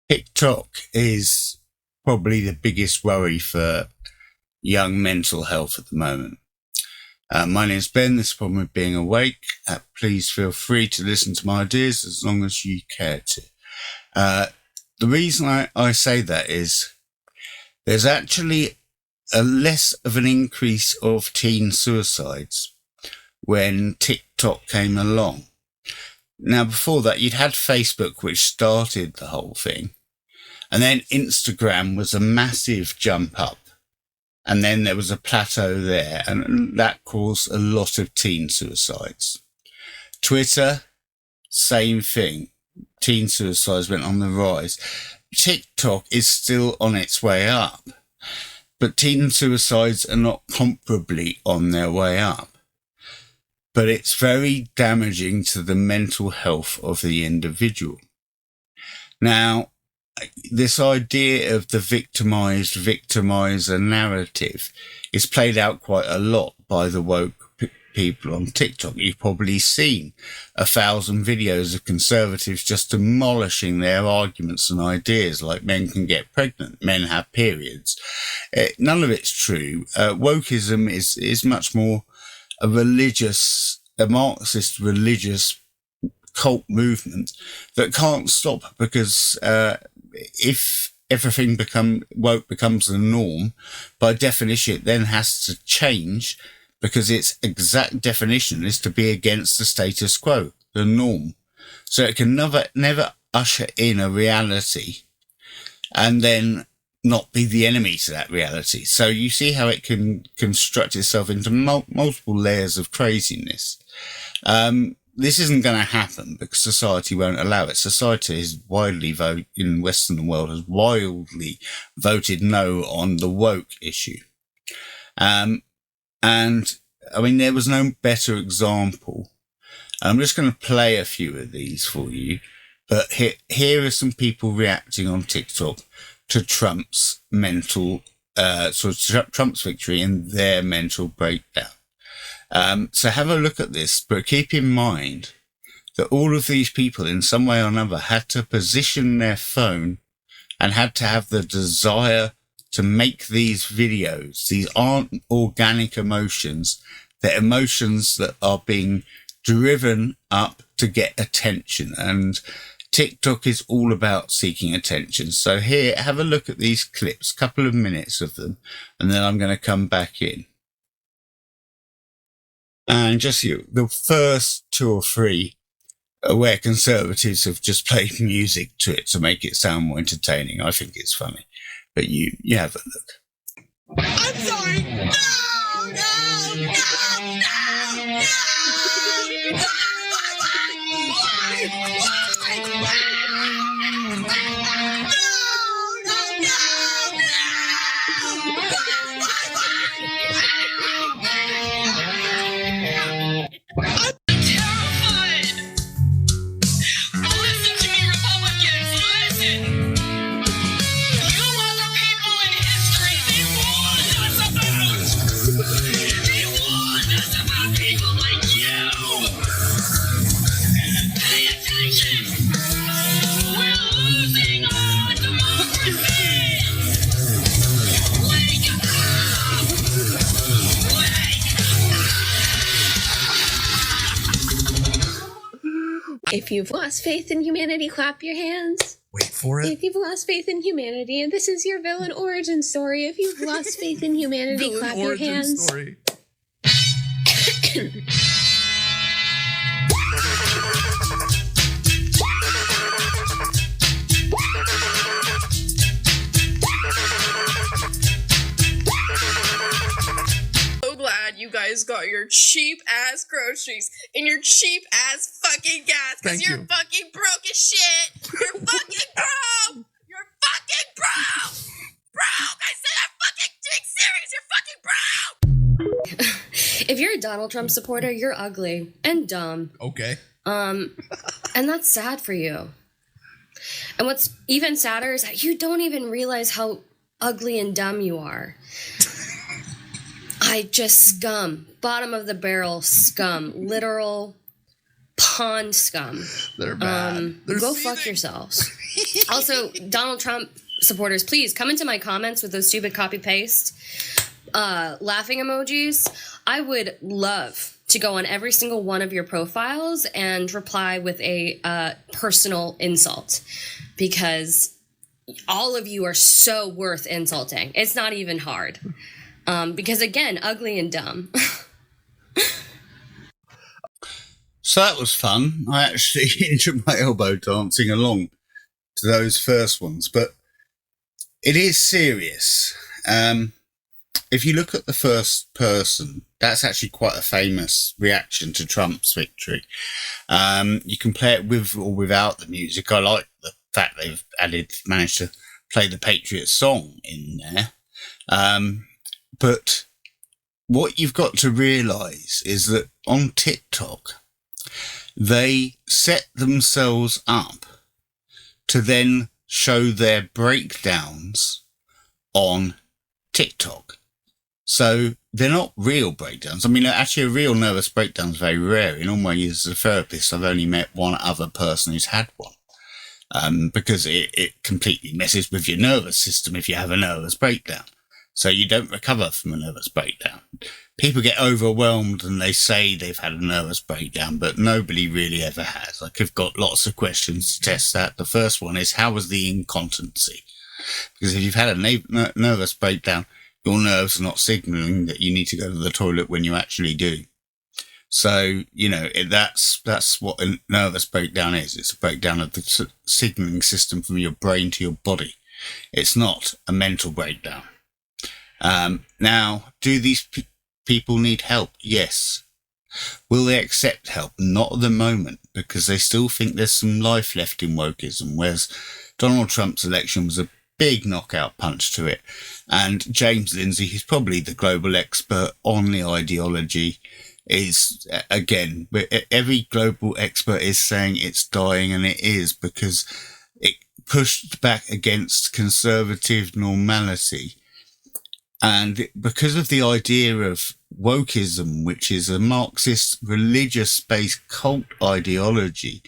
TikTok is probably the biggest worry for young mental health at the moment. My name's Ben. This is Problem with Being Awake. Please feel free to listen to my ideas as long as you care to. The reason I say that is there's actually a less of an increase of teen suicides when TikTok came along. Now, before that, you'd had Facebook, which started the whole thing. And then Instagram was a massive jump up. And then there was a plateau there, and that caused a lot of teen suicides. Twitter, same thing. Teen suicides went on the rise. TikTok is still on its way up, but teen suicides are not comparably on their way up. But it's very damaging to the mental health of the individual. Now, this idea of the victimizer narrative is played out quite a lot by the woke people on TikTok. You've probably seen 1,000 videos of conservatives just demolishing their arguments and ideas, like men can get pregnant, men have periods. None of it's true. Wokeism is much more a Marxist religious cult movement that can't stop, because if everything woke becomes the norm, by definition it then has to change, because its exact definition is to be against the status quo, the norm. So it can never usher in a reality and then not be the enemy to that reality. So you see how it can construct itself into multiple layers of craziness. This isn't going to happen because society won't allow it. Society is in the Western world has wildly voted no on the woke issue. And I mean, there was no better example. I'm just going to play a few of these for you, but here are some people reacting on TikTok to Trump's Trump's victory and their mental breakdown. So have a look at this, but keep in mind that all of these people in some way or another had to position their phone and had to have the desire to make these videos. These aren't organic emotions. They're emotions that are being driven up to get attention. And TikTok is all about seeking attention. So here, have a look at these clips, a couple of minutes of them, and then I'm going to come back in. And just the first 2 or 3 where conservatives have just played music to it to make it sound more entertaining. I think it's funny. But you have a look. I'm sorry. No, no, no, no, no. If you've lost faith in humanity, clap your hands. Wait for it. If you've lost faith in humanity, and this is your villain origin story. If you've lost faith in humanity, clap your hands. Story. You guys got your cheap ass groceries and your cheap ass fucking gas because you're fucking broke as shit. You're fucking broke. You're fucking broke. Broke. I said I'm fucking being serious. You're fucking broke. If you're a Donald Trump supporter, you're ugly and dumb. Okay. And that's sad for you. And what's even sadder is that you don't even realize how ugly and dumb you are. Just scum. Bottom of the barrel scum. Literal con scum. They're bad. They're Go seething. fuck yourselves. Also, Donald Trump supporters, please come into my comments with those stupid copy paste laughing emojis. I would love to go on every single one of your profiles and reply with a personal insult, because all of you are so worth insulting. It's not even hard. Because again, ugly and dumb. So that was fun. I actually injured my elbow dancing along to those first ones, but it is serious. If you look at the first person, that's actually quite a famous reaction to Trump's victory. You can play it with or without the music. I like the fact they've managed to play the Patriot song in there. But what you've got to realise is that on TikTok, they set themselves up to then show their breakdowns on TikTok. So they're not real breakdowns. I mean, actually, a real nervous breakdown is very rare. In all my years as a therapist, I've only met one other person who's had one, because it completely messes with your nervous system if you have a nervous breakdown. So you don't recover from a nervous breakdown. People get overwhelmed and they say they've had a nervous breakdown, but nobody really ever has. Like, I've got lots of questions to test that. The first one is, how was the incontinency? Because if you've had a nervous breakdown, your nerves are not signalling that you need to go to the toilet when you actually do. So, you know, that's what a nervous breakdown is. It's a breakdown of the signaling system from your brain to your body. It's not a mental breakdown. Now, do these people need help? Yes. Will they accept help? Not at the moment, because they still think there's some life left in wokeism, whereas Donald Trump's election was a big knockout punch to it. And James Lindsay, who's probably the global expert on the ideology, is, again, every global expert is saying it's dying, and it is, because it pushed back against conservative normality. And because of the idea of wokeism, which is a Marxist religious-based cult ideology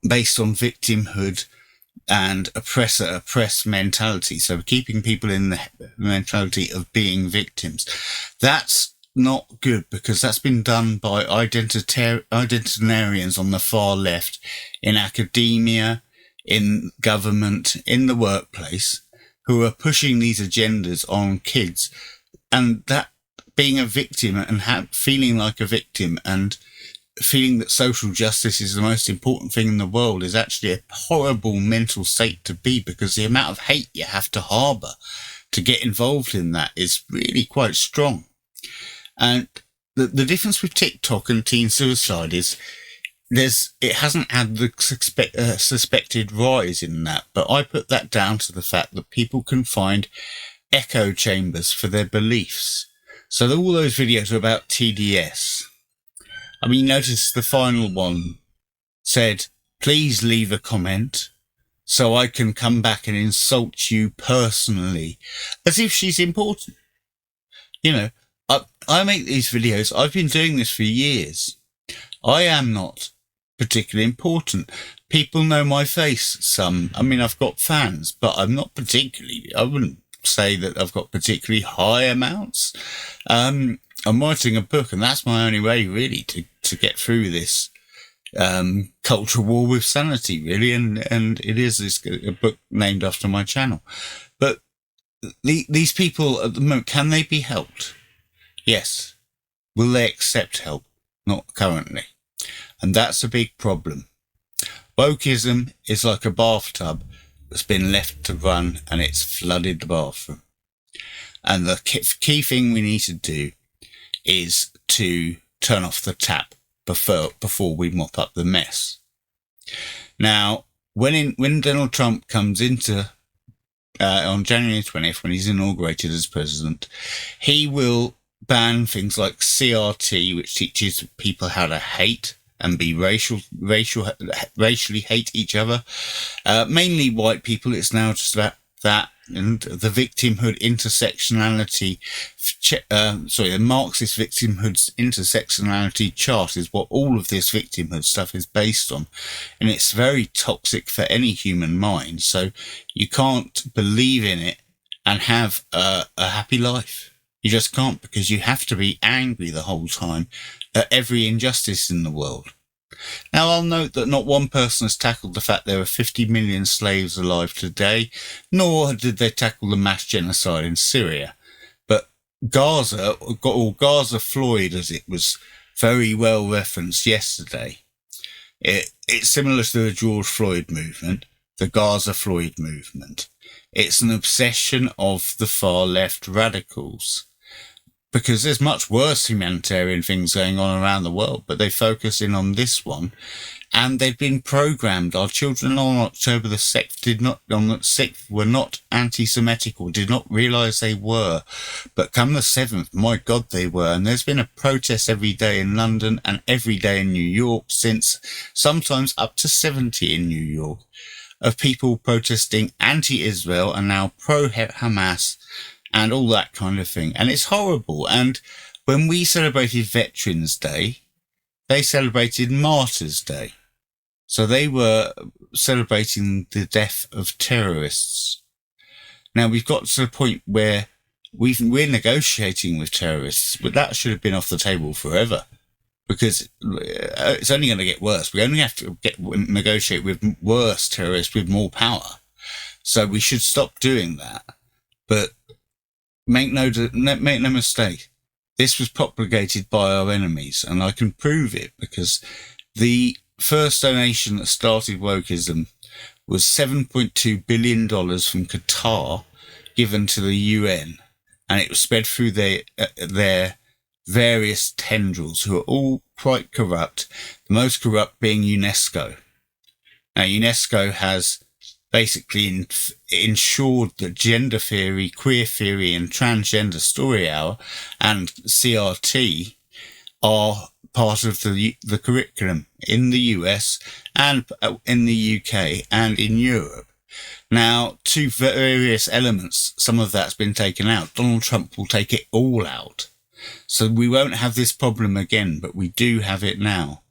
based on victimhood and oppressor-oppressed mentality, so keeping people in the mentality of being victims, that's not good, because that's been done by identitarians on the far left, in academia, in government, in the workplace, who are pushing these agendas on kids. And that being a victim and feeling like a victim and feeling that social justice is the most important thing in the world is actually a horrible mental state to be, because the amount of hate you have to harbour to get involved in that is really quite strong. And the difference with TikTok and teen suicide is it hasn't had the suspected rise in that, but I put that down to the fact that people can find echo chambers for their beliefs. So all those videos are about TDS. I mean, notice the final one said, please leave a comment so I can come back and insult you personally, as if she's important. You know, I make these videos. I've been doing this for years. I am not particularly important. People know my face. I mean, I've got fans, but I'm not particularly, I wouldn't say that I've got particularly high amounts. I'm writing a book, and that's my only way really to get through this cultural war with sanity, really. And it is a book named after my channel. But these people at the moment, can they be helped? Yes. Will they accept help? Not currently. And that's a big problem. Wokeism is like a bathtub that's been left to run and it's flooded the bathroom. And the key thing we need to do is to turn off the tap before we mop up the mess. Now, when Donald Trump comes into on January 20th, when he's inaugurated as president, he will ban things like CRT, which teaches people how to hate and be racially hate each other. Mainly white people. It's now just about that and the victimhood intersectionality, the Marxist victimhood intersectionality chart is what all of this victimhood stuff is based on. And it's very toxic for any human mind. So you can't believe in it and have a happy life. You just can't, because you have to be angry the whole time at every injustice in the world. Now, I'll note that not one person has tackled the fact there are 50 million slaves alive today, nor did they tackle the mass genocide in Syria. But Gaza, or Gaza Floyd, as it was very well referenced yesterday, it's similar to the George Floyd movement, the Gaza Floyd movement. It's an obsession of the far left radicals. Because there's much worse humanitarian things going on around the world, but they focus in on this one, and they've been programmed. Our children on October the 6th were not anti-Semitic, or did not realise they were, but come the 7th, my God, they were. And there's been a protest every day in London and every day in New York, since sometimes up to 70 in New York, of people protesting anti-Israel and now pro-Hamas, and all that kind of thing. And it's horrible. And when we celebrated Veterans Day, they celebrated Martyrs Day. So they were celebrating the death of terrorists. Now, we've got to the point where we're negotiating with terrorists, but that should have been off the table forever, because it's only going to get worse. We only have to negotiate with worse terrorists with more power. So we should stop doing that. But make no mistake, this was propagated by our enemies, and I can prove it, because the first donation that started wokeism was $7.2 billion from Qatar given to the UN, and it was spread through their various tendrils, who are all quite corrupt, the most corrupt being UNESCO. Now, UNESCO has basically ensured that gender theory, queer theory, and transgender story hour and CRT are part of the curriculum in the US and in the UK and in Europe. Now, to various elements, some of that's been taken out. Donald Trump will take it all out. So we won't have this problem again, but we do have it now.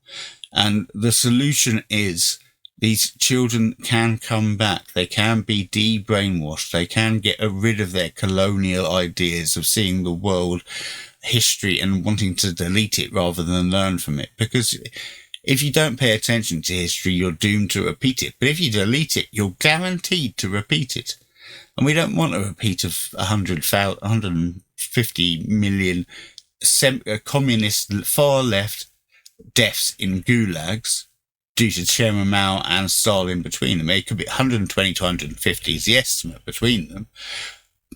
And the solution is, these children can come back. They can be de-brainwashed. They can get rid of their colonial ideas of seeing the world, history, and wanting to delete it rather than learn from it. Because if you don't pay attention to history, you're doomed to repeat it. But if you delete it, you're guaranteed to repeat it. And we don't want a repeat of 150 million communist far left deaths in gulags due to Chairman Mao and Stalin between them. It could be 120 to 150 is the estimate between them.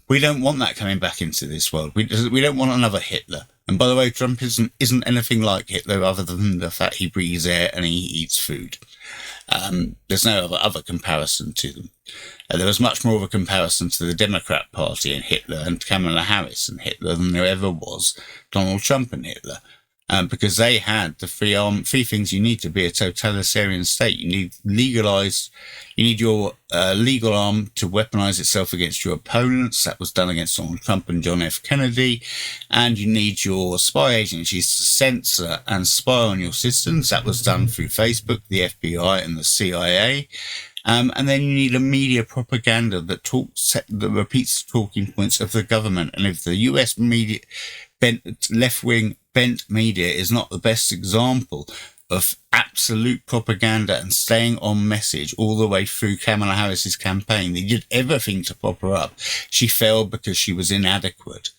We don't want that coming back into this world. We don't want another Hitler. And by the way, Trump isn't anything like Hitler, other than the fact he breathes air and he eats food. There's no other comparison to them. There was much more of a comparison to the Democrat Party and Hitler, and Kamala Harris and Hitler, than there ever was Donald Trump and Hitler. Because they had the three things you need to be a totalitarian state. You need your legal arm to weaponize itself against your opponents. That was done against Donald Trump and John F. Kennedy. And you need your spy agencies to censor and spy on your systems. That was done through Facebook, the FBI, and the CIA. And then you need a media propaganda that repeats the talking points of the government. And if the US media, left-wing bent media, is not the best example of absolute propaganda and staying on message all the way through Kamala Harris's campaign, they did everything to prop her up. She failed because she was inadequate.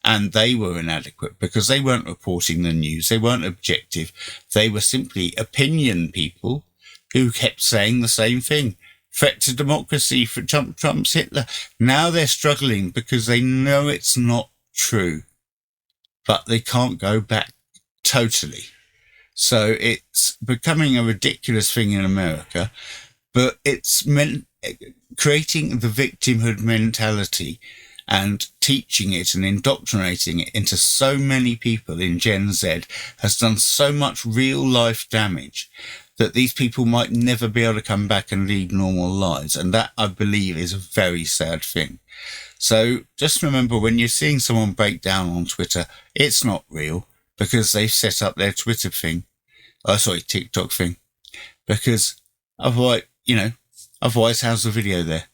And they were inadequate because they weren't reporting the news. They weren't objective. They were simply opinion people who kept saying the same thing. Threat to democracy for Trump's Hitler. Now they're struggling because they know it's not true, but they can't go back totally. So it's becoming a ridiculous thing in America, but it's creating the victimhood mentality and teaching it and indoctrinating it into so many people in Gen Z has done so much real life damage that these people might never be able to come back and lead normal lives. And that, I believe, is a very sad thing. So just remember, when you're seeing someone break down on Twitter, it's not real, because they've set up their TikTok thing. Because otherwise, how's the video there?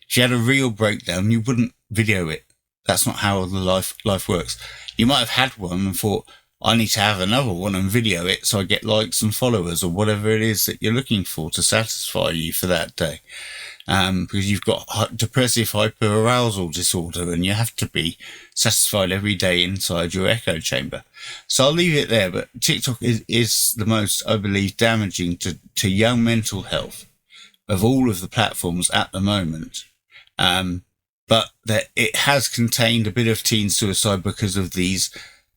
If you had a real breakdown, you wouldn't video it. That's not how the life works. You might have had one and thought, I need to have another one and video it so I get likes and followers or whatever it is that you're looking for to satisfy you for that day. Because you've got depressive hyperarousal disorder and you have to be satisfied every day inside your echo chamber. So I'll leave it there, but TikTok is the most, I believe, damaging to young mental health of all of the platforms at the moment. But that it has contained a bit of teen suicide because of these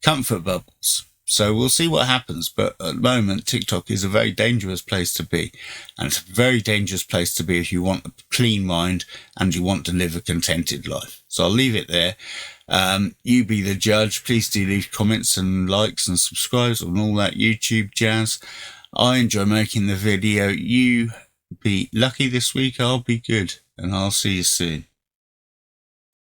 comfort bubbles. So we'll see what happens. But at the moment, TikTok is a very dangerous place to be. And it's a very dangerous place to be if you want a clean mind and you want to live a contented life. So I'll leave it there. You be the judge. Please do leave comments and likes and subscribes and all that YouTube jazz. I enjoy making the video. You be lucky this week. I'll be good. And I'll see you soon.